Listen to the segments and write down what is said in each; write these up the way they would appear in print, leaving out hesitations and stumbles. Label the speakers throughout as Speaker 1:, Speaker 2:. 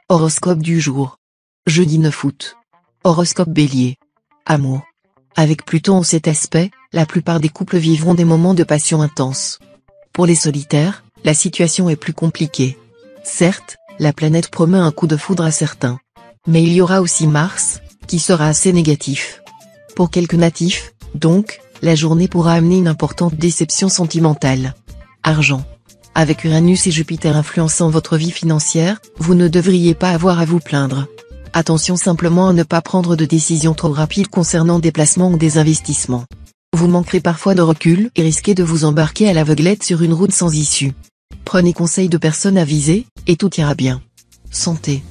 Speaker 1: Horoscope du jour. Jeudi 9 août. Horoscope Bélier. Amour. Avec Pluton en cet aspect, la plupart des couples vivront des moments de passion intense. Pour les solitaires, la situation est plus compliquée. Certes, la planète promet un coup de foudre à certains. Mais il y aura aussi Mars, qui sera assez négatif. Pour quelques natifs, donc, la journée pourra amener une importante déception sentimentale. Argent. Avec Uranus et Jupiter influençant votre vie financière, vous ne devriez pas avoir à vous plaindre. Attention simplement à ne pas prendre de décisions trop rapides concernant des placements ou des investissements. Vous manquerez parfois de recul et risquez de vous embarquer à l'aveuglette sur une route sans issue. Prenez conseil de personnes avisées, et tout ira bien. Santé.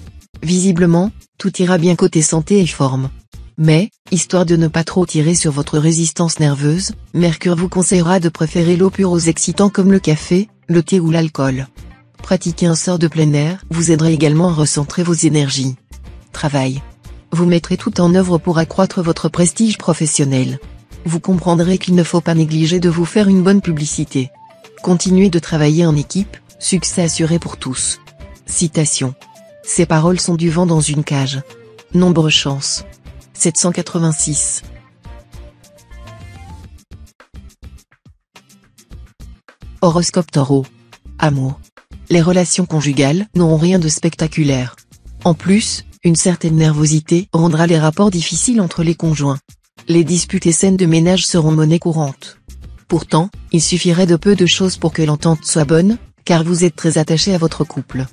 Speaker 1: Visiblement, tout ira bien côté santé et forme. Mais, histoire de ne pas trop tirer sur votre résistance nerveuse, Mercure vous conseillera de préférer l'eau pure aux excitants comme le café, le thé ou l'alcool. Pratiquer un sort de plein air vous aidera également à recentrer vos énergies. Travail. Vous mettrez tout en œuvre pour accroître votre prestige professionnel. Vous comprendrez qu'il ne faut pas négliger de vous faire une bonne publicité. Continuez de travailler en équipe, succès assuré pour tous. Citation. Ces paroles sont du vent dans une cage. Nombre chance. 786. Horoscope Taureau. Amour. Les relations conjugales n'auront rien de spectaculaire. En plus, une certaine nervosité rendra les rapports difficiles entre les conjoints. Les disputes et scènes de ménage seront monnaie courante. Pourtant, il suffirait de peu de choses pour que l'entente soit bonne, car vous êtes très attaché à votre couple.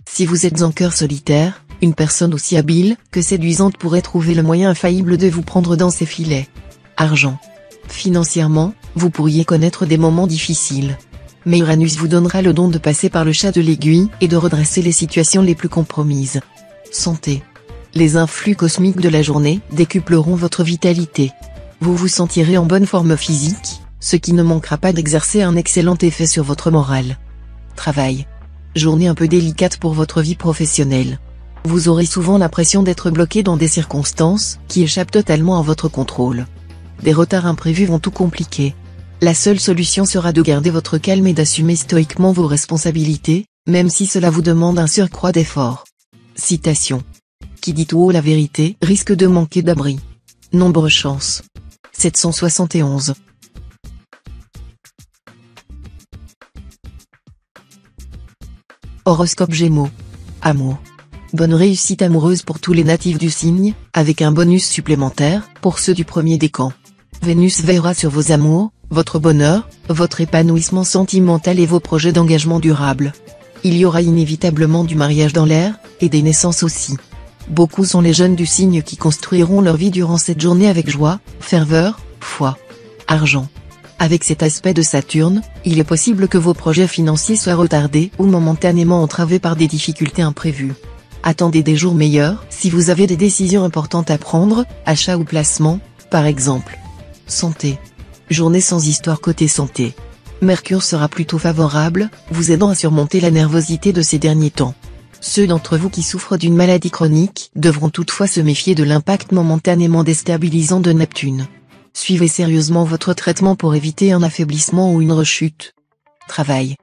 Speaker 1: Si vous êtes en cœur solitaire, une personne aussi habile que séduisante pourrait trouver le moyen infaillible de vous prendre dans ses filets. Argent. Financièrement, vous pourriez connaître des moments difficiles. Mais Uranus vous donnera le don de passer par le chat de l'aiguille et de redresser les situations les plus compromises. Santé. Les influx cosmiques de la journée décupleront votre vitalité. Vous vous sentirez en bonne forme physique, ce qui ne manquera pas d'exercer un excellent effet sur votre morale. Travail. Journée un peu délicate pour votre vie professionnelle. Vous aurez souvent l'impression d'être bloqué dans des circonstances qui échappent totalement à votre contrôle. Des retards imprévus vont tout compliquer. La seule solution sera de garder votre calme et d'assumer stoïquement vos responsabilités, même si cela vous demande un surcroît d'effort. Citation. Qui dit tout haut la vérité risque de manquer d'abri. Nombre chance. 771. Horoscope Gémeaux. Amour. Bonne réussite amoureuse pour tous les natifs du signe, avec un bonus supplémentaire pour ceux du premier décan. Vénus veillera sur vos amours, votre bonheur, votre épanouissement sentimental et vos projets d'engagement durable. Il y aura inévitablement du mariage dans l'air, et des naissances aussi. Beaucoup sont les jeunes du signe qui construiront leur vie durant cette journée avec joie, ferveur, foi. Argent. Avec cet aspect de Saturne, il est possible que vos projets financiers soient retardés ou momentanément entravés par des difficultés imprévues. Attendez des jours meilleurs si vous avez des décisions importantes à prendre, achat ou placement, par exemple. Santé. Journée sans histoire côté santé. Mercure sera plutôt favorable, vous aidant à surmonter la nervosité de ces derniers temps. Ceux d'entre vous qui souffrent d'une maladie chronique devront toutefois se méfier de l'impact momentanément déstabilisant de Neptune. Suivez sérieusement votre traitement pour éviter un affaiblissement ou une rechute. Travail.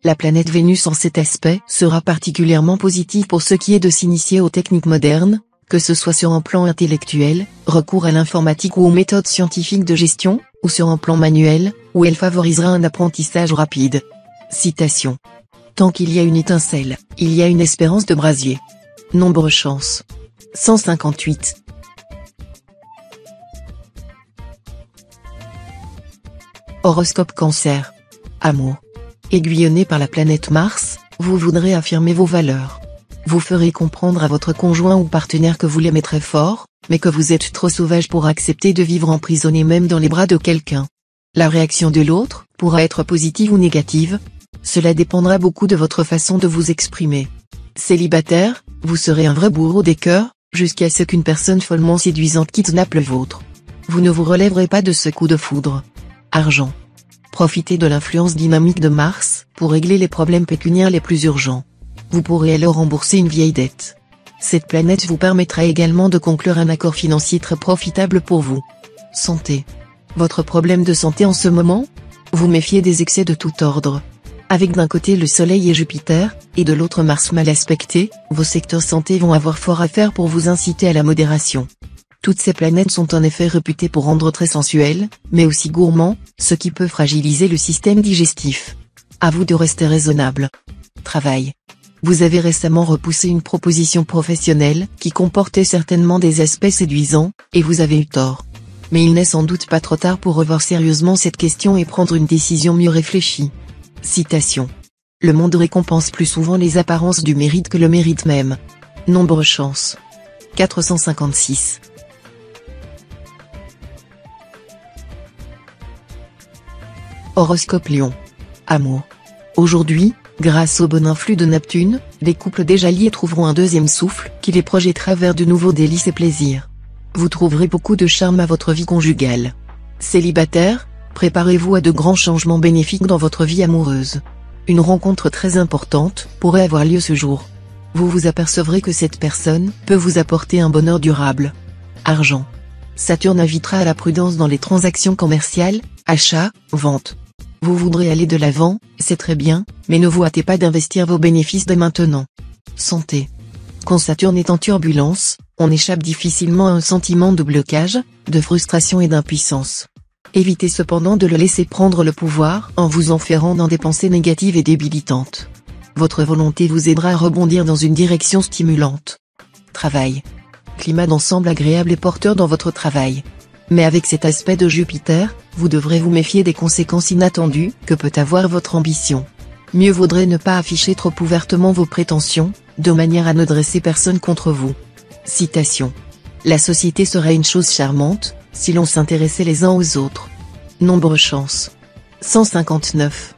Speaker 1: La planète Vénus en cet aspect sera particulièrement positive pour ce qui est de s'initier aux techniques modernes, que ce soit sur un plan intellectuel, recours à l'informatique ou aux méthodes scientifiques de gestion, ou sur un plan manuel, où elle favorisera un apprentissage rapide. Citation. Tant qu'il y a une étincelle, il y a une espérance de brasier. Nombre chance. 158. Horoscope Cancer. Amour. Aiguillonné par la planète Mars, vous voudrez affirmer vos valeurs. Vous ferez comprendre à votre conjoint ou partenaire que vous l'aimez très fort, mais que vous êtes trop sauvage pour accepter de vivre emprisonné même dans les bras de quelqu'un. La réaction de l'autre pourra être positive ou négative. Cela dépendra beaucoup de votre façon de vous exprimer. Célibataire, vous serez un vrai bourreau des cœurs, jusqu'à ce qu'une personne follement séduisante kidnappe le vôtre. Vous ne vous relèverez pas de ce coup de foudre. Argent. Profitez de l'influence dynamique de Mars pour régler les problèmes pécuniaires les plus urgents. Vous pourrez alors rembourser une vieille dette. Cette planète vous permettra également de conclure un accord financier très profitable pour vous. Santé. Votre problème de santé en ce moment? Vous méfiez des excès de tout ordre. Avec d'un côté le Soleil et Jupiter, et de l'autre Mars mal aspecté, vos secteurs santé vont avoir fort à faire pour vous inciter à la modération. Toutes ces planètes sont en effet réputées pour rendre très sensuels, mais aussi gourmands, ce qui peut fragiliser le système digestif. À vous de rester raisonnable. Travail. Vous avez récemment repoussé une proposition professionnelle qui comportait certainement des aspects séduisants, et vous avez eu tort. Mais il n'est sans doute pas trop tard pour revoir sérieusement cette question et prendre une décision mieux réfléchie. Citation. Le monde récompense plus souvent les apparences du mérite que le mérite même. Nombre chance. 456. Horoscope Lion. Amour. Aujourd'hui, grâce au bon influx de Neptune, les couples déjà liés trouveront un deuxième souffle qui les projettera vers de nouveaux délices et plaisirs. Vous trouverez beaucoup de charme à votre vie conjugale. Célibataire, préparez-vous à de grands changements bénéfiques dans votre vie amoureuse. Une rencontre très importante pourrait avoir lieu ce jour. Vous vous apercevrez que cette personne peut vous apporter un bonheur durable. Argent. Saturne invitera à la prudence dans les transactions commerciales, achats, ventes. Vous voudrez aller de l'avant, c'est très bien, mais ne vous hâtez pas d'investir vos bénéfices dès maintenant. Santé. Quand Saturne est en turbulence, on échappe difficilement à un sentiment de blocage, de frustration et d'impuissance. Évitez cependant de le laisser prendre le pouvoir en vous enferrant dans des pensées négatives et débilitantes. Votre volonté vous aidera à rebondir dans une direction stimulante. Travail. Climat d'ensemble agréable et porteur dans votre travail. Mais avec cet aspect de Jupiter, vous devrez vous méfier des conséquences inattendues que peut avoir votre ambition. Mieux vaudrait ne pas afficher trop ouvertement vos prétentions, de manière à ne dresser personne contre vous. Citation. La société serait une chose charmante, si l'on s'intéressait les uns aux autres. Nombre chance. 159.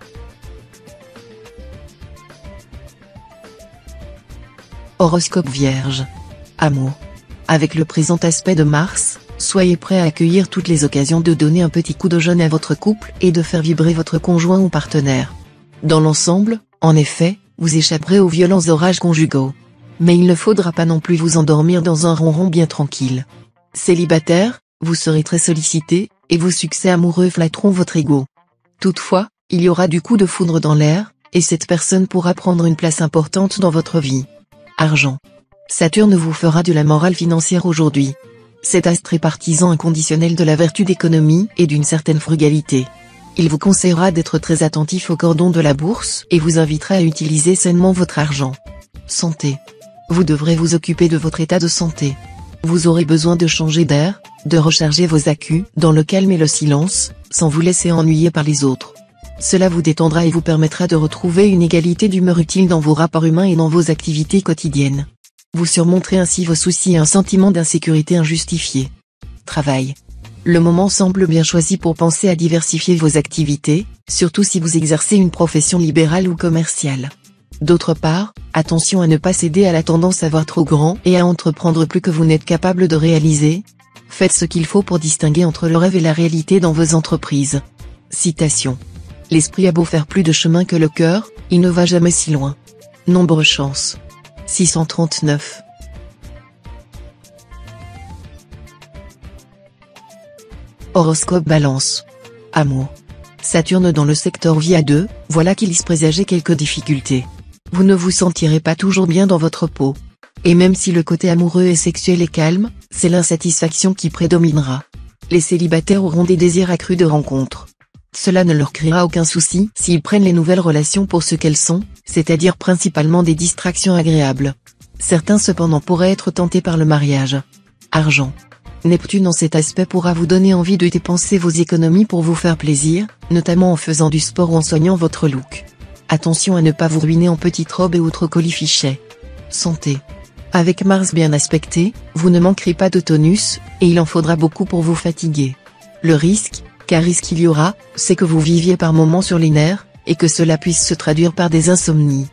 Speaker 1: Horoscope Vierge. Amour. Avec le présent aspect de Mars, soyez prêt à accueillir toutes les occasions de donner un petit coup de jeune à votre couple et de faire vibrer votre conjoint ou partenaire. Dans l'ensemble, en effet, vous échapperez aux violents orages conjugaux. Mais il ne faudra pas non plus vous endormir dans un ronron bien tranquille. Célibataire, vous serez très sollicité, et vos succès amoureux flatteront votre ego. Toutefois, il y aura du coup de foudre dans l'air, et cette personne pourra prendre une place importante dans votre vie. Argent. Saturne vous fera de la morale financière aujourd'hui. Cet astre est partisan inconditionnel de la vertu d'économie et d'une certaine frugalité. Il vous conseillera d'être très attentif au cordon de la bourse et vous invitera à utiliser sainement votre argent. Santé. Vous devrez vous occuper de votre état de santé. Vous aurez besoin de changer d'air, de recharger vos accus dans le calme et le silence, sans vous laisser ennuyer par les autres. Cela vous détendra et vous permettra de retrouver une égalité d'humeur utile dans vos rapports humains et dans vos activités quotidiennes. Vous surmonterez ainsi vos soucis et un sentiment d'insécurité injustifié. Travail. Le moment semble bien choisi pour penser à diversifier vos activités, surtout si vous exercez une profession libérale ou commerciale. D'autre part, attention à ne pas céder à la tendance à voir trop grand et à entreprendre plus que vous n'êtes capable de réaliser. Faites ce qu'il faut pour distinguer entre le rêve et la réalité dans vos entreprises. Citation. L'esprit a beau faire plus de chemin que le cœur, il ne va jamais si loin. Nombre chance. 639. Horoscope Balance. Amour. Saturne dans le secteur vie à 2, voilà qui laisse présager quelques difficultés. Vous ne vous sentirez pas toujours bien dans votre peau. Et même si le côté amoureux et sexuel est calme, c'est l'insatisfaction qui prédominera. Les célibataires auront des désirs accrus de rencontres. Cela ne leur créera aucun souci s'ils prennent les nouvelles relations pour ce qu'elles sont, c'est-à-dire principalement des distractions agréables. Certains cependant pourraient être tentés par le mariage. Argent. Neptune en cet aspect pourra vous donner envie de dépenser vos économies pour vous faire plaisir, notamment en faisant du sport ou en soignant votre look. Attention à ne pas vous ruiner en petites robes et autres colifichets. Santé. Avec Mars bien aspecté, vous ne manquerez pas de tonus, et il en faudra beaucoup pour vous fatiguer. Le risque, car risque il y aura, c'est que vous viviez par moments sur les nerfs, et que cela puisse se traduire par des insomnies.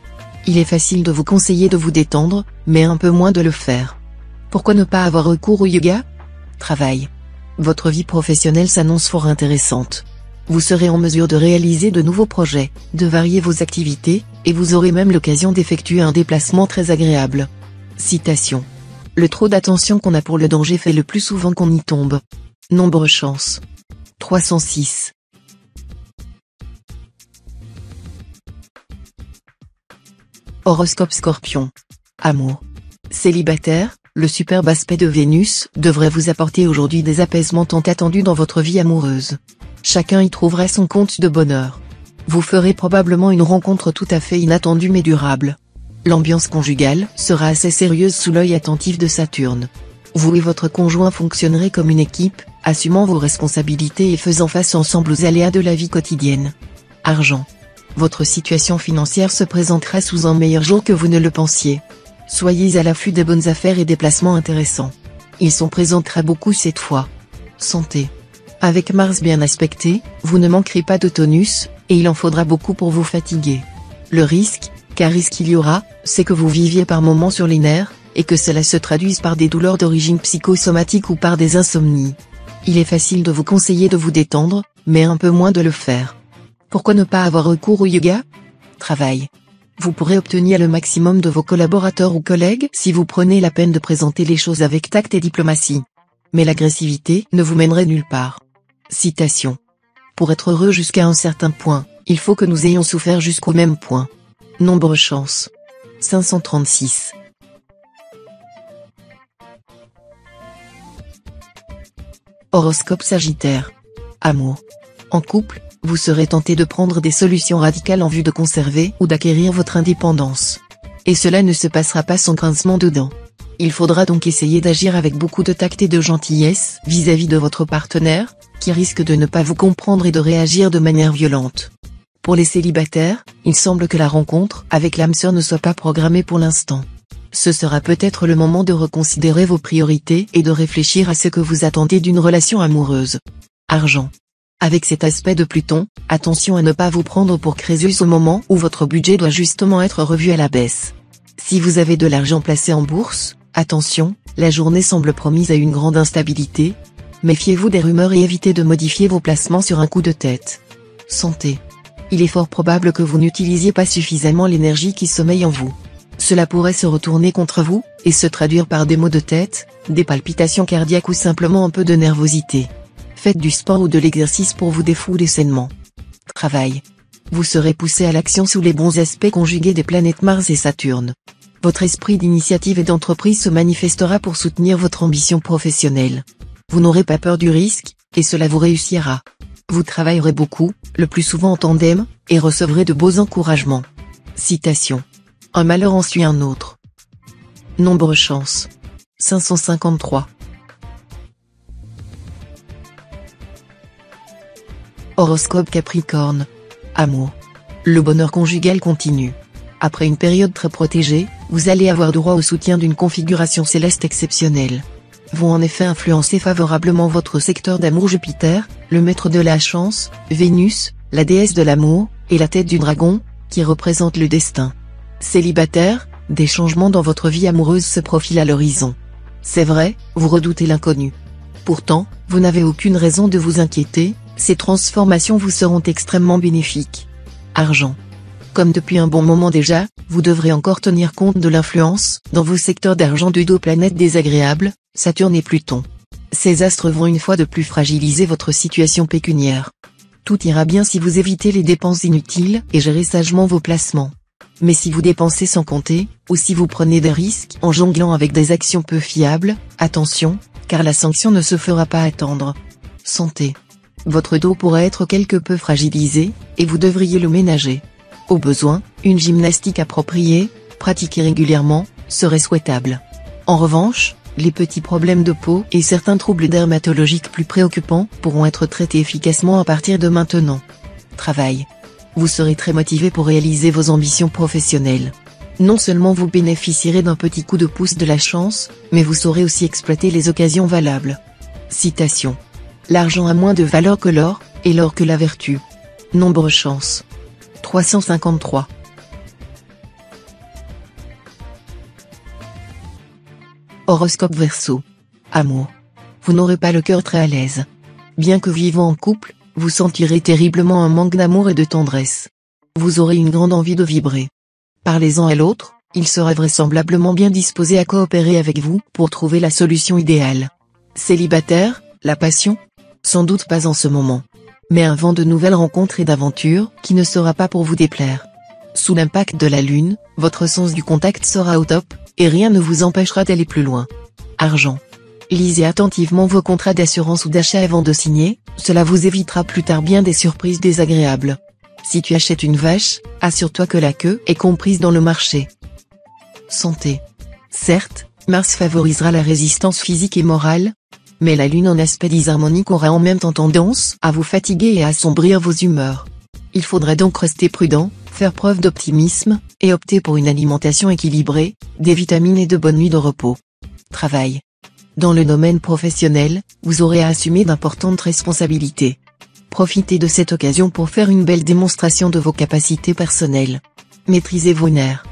Speaker 1: Il est facile de vous conseiller de vous détendre, mais un peu moins de le faire. Pourquoi ne pas avoir recours au yoga ? Travail. Votre vie professionnelle s'annonce fort intéressante. Vous serez en mesure de réaliser de nouveaux projets, de varier vos activités, et vous aurez même l'occasion d'effectuer un déplacement très agréable. Citation. Le trop d'attention qu'on a pour le danger fait le plus souvent qu'on y tombe. Nombre chance. 306. Horoscope Scorpion. Amour. Célibataire, le superbe aspect de Vénus devrait vous apporter aujourd'hui des apaisements tant attendus dans votre vie amoureuse. Chacun y trouvera son compte de bonheur. Vous ferez probablement une rencontre tout à fait inattendue mais durable. L'ambiance conjugale sera assez sérieuse sous l'œil attentif de Saturne. Vous et votre conjoint fonctionnerez comme une équipe, assumant vos responsabilités et faisant face ensemble aux aléas de la vie quotidienne. Argent. Votre situation financière se présentera sous un meilleur jour que vous ne le pensiez. Soyez à l'affût des bonnes affaires et des placements intéressants. Ils sont présents très beaucoup cette fois. Santé. Avec Mars bien aspecté, vous ne manquerez pas de tonus, et il en faudra beaucoup pour vous fatiguer. Le risque, car risque il y aura, c'est que vous viviez par moments sur les nerfs, et que cela se traduise par des douleurs d'origine psychosomatique ou par des insomnies. Il est facile de vous conseiller de vous détendre, mais un peu moins de le faire. Pourquoi ne pas avoir recours au yoga? Travail. Vous pourrez obtenir le maximum de vos collaborateurs ou collègues si vous prenez la peine de présenter les choses avec tact et diplomatie. Mais l'agressivité ne vous mènerait nulle part. Citation. Pour être heureux jusqu'à un certain point, il faut que nous ayons souffert jusqu'au même point. Nombre chance. 536. Horoscope Sagittaire. Amour. En couple, vous serez tenté de prendre des solutions radicales en vue de conserver ou d'acquérir votre indépendance. Et cela ne se passera pas sans grincement de dents. Il faudra donc essayer d'agir avec beaucoup de tact et de gentillesse vis-à-vis de votre partenaire, qui risque de ne pas vous comprendre et de réagir de manière violente. Pour les célibataires, il semble que la rencontre avec l'âme sœur ne soit pas programmée pour l'instant. Ce sera peut-être le moment de reconsidérer vos priorités et de réfléchir à ce que vous attendez d'une relation amoureuse. Argent. Avec cet aspect de Pluton, attention à ne pas vous prendre pour Crésus au moment où votre budget doit justement être revu à la baisse. Si vous avez de l'argent placé en bourse, attention, la journée semble promise à une grande instabilité. Méfiez-vous des rumeurs et évitez de modifier vos placements sur un coup de tête. Santé. Il est fort probable que vous n'utilisiez pas suffisamment l'énergie qui sommeille en vous. Cela pourrait se retourner contre vous, et se traduire par des maux de tête, des palpitations cardiaques ou simplement un peu de nervosité. Faites du sport ou de l'exercice pour vous défouler sainement. Travail. Vous serez poussé à l'action sous les bons aspects conjugués des planètes Mars et Saturne. Votre esprit d'initiative et d'entreprise se manifestera pour soutenir votre ambition professionnelle. Vous n'aurez pas peur du risque, et cela vous réussira. Vous travaillerez beaucoup, le plus souvent en tandem, et recevrez de beaux encouragements. Citation. Un malheur en suit un autre. Nombre chance. 553. Horoscope Capricorne. Amour. Le bonheur conjugal continue. Après une période très protégée, vous allez avoir droit au soutien d'une configuration céleste exceptionnelle. Vont en effet influencer favorablement votre secteur d'amour Jupiter, le maître de la chance, Vénus, la déesse de l'amour, et la tête du dragon, qui représente le destin. Célibataire, des changements dans votre vie amoureuse se profilent à l'horizon. C'est vrai, vous redoutez l'inconnu. Pourtant, vous n'avez aucune raison de vous inquiéter, ces transformations vous seront extrêmement bénéfiques. Argent. Comme depuis un bon moment déjà, vous devrez encore tenir compte de l'influence, dans vos secteurs d'argent de deux planètes désagréables, Saturne et Pluton. Ces astres vont une fois de plus fragiliser votre situation pécuniaire. Tout ira bien si vous évitez les dépenses inutiles et gérez sagement vos placements. Mais si vous dépensez sans compter, ou si vous prenez des risques en jonglant avec des actions peu fiables, attention, car la sanction ne se fera pas attendre. Santé. Votre dos pourrait être quelque peu fragilisé, et vous devriez le ménager. Au besoin, une gymnastique appropriée, pratiquée régulièrement, serait souhaitable. En revanche, les petits problèmes de peau et certains troubles dermatologiques plus préoccupants pourront être traités efficacement à partir de maintenant. Travail. Vous serez très motivé pour réaliser vos ambitions professionnelles. Non seulement vous bénéficierez d'un petit coup de pouce de la chance, mais vous saurez aussi exploiter les occasions valables. Citation. L'argent a moins de valeur que l'or, et l'or que la vertu. Nombre chance. 353. Horoscope Verseau. Amour. Vous n'aurez pas le cœur très à l'aise. Bien que vivant en couple, vous sentirez terriblement un manque d'amour et de tendresse. Vous aurez une grande envie de vibrer. Parlez-en à l'autre, il sera vraisemblablement bien disposé à coopérer avec vous pour trouver la solution idéale. Célibataire, la passion? Sans doute pas en ce moment. Mais un vent de nouvelles rencontres et d'aventures qui ne sera pas pour vous déplaire. Sous l'impact de la lune, votre sens du contact sera au top, et rien ne vous empêchera d'aller plus loin. Argent. Lisez attentivement vos contrats d'assurance ou d'achat avant de signer, cela vous évitera plus tard bien des surprises désagréables. Si tu achètes une vache, assure-toi que la queue est comprise dans le marché. Santé. Certes, Mars favorisera la résistance physique et morale, mais la Lune en aspect disharmonique aura en même temps tendance à vous fatiguer et à assombrir vos humeurs. Il faudrait donc rester prudent, faire preuve d'optimisme, et opter pour une alimentation équilibrée, des vitamines et de bonnes nuits de repos. Travail. Dans le domaine professionnel, vous aurez à assumer d'importantes responsabilités. Profitez de cette occasion pour faire une belle démonstration de vos capacités personnelles. Maîtrisez vos nerfs.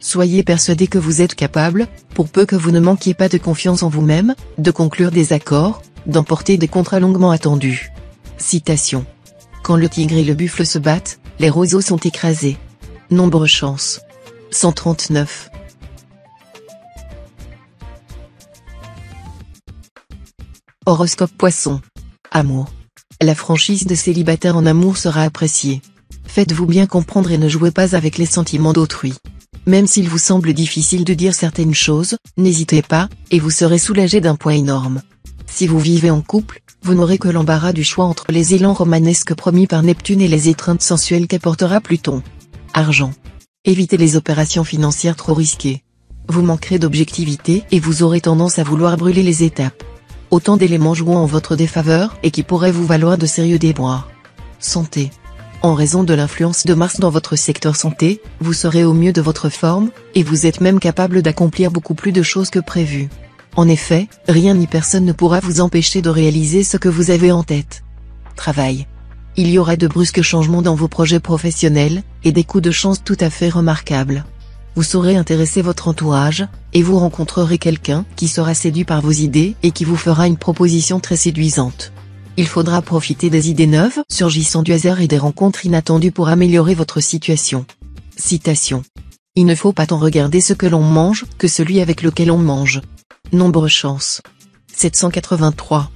Speaker 1: Soyez persuadé que vous êtes capable, pour peu que vous ne manquiez pas de confiance en vous-même, de conclure des accords, d'emporter des contrats longuement attendus. Citation. Quand le tigre et le buffle se battent, les roseaux sont écrasés. Nombre chance. 139. Horoscope Poisson. Amour. La franchise de célibataire en amour sera appréciée. Faites-vous bien comprendre et ne jouez pas avec les sentiments d'autrui. Même s'il vous semble difficile de dire certaines choses, n'hésitez pas, et vous serez soulagé d'un poids énorme. Si vous vivez en couple, vous n'aurez que l'embarras du choix entre les élans romanesques promis par Neptune et les étreintes sensuelles qu'apportera Pluton. Argent. Évitez les opérations financières trop risquées. Vous manquerez d'objectivité et vous aurez tendance à vouloir brûler les étapes. Autant d'éléments jouant en votre défaveur et qui pourraient vous valoir de sérieux déboires. Santé. En raison de l'influence de Mars dans votre secteur santé, vous serez au mieux de votre forme, et vous êtes même capable d'accomplir beaucoup plus de choses que prévu. En effet, rien ni personne ne pourra vous empêcher de réaliser ce que vous avez en tête. Travail. Il y aura de brusques changements dans vos projets professionnels, et des coups de chance tout à fait remarquables. Vous saurez intéresser votre entourage, et vous rencontrerez quelqu'un qui sera séduit par vos idées et qui vous fera une proposition très séduisante. Il faudra profiter des idées neuves surgissant du hasard et des rencontres inattendues pour améliorer votre situation. Citation. Il ne faut pas tant regarder ce que l'on mange que celui avec lequel on mange. Nombre chance. 783.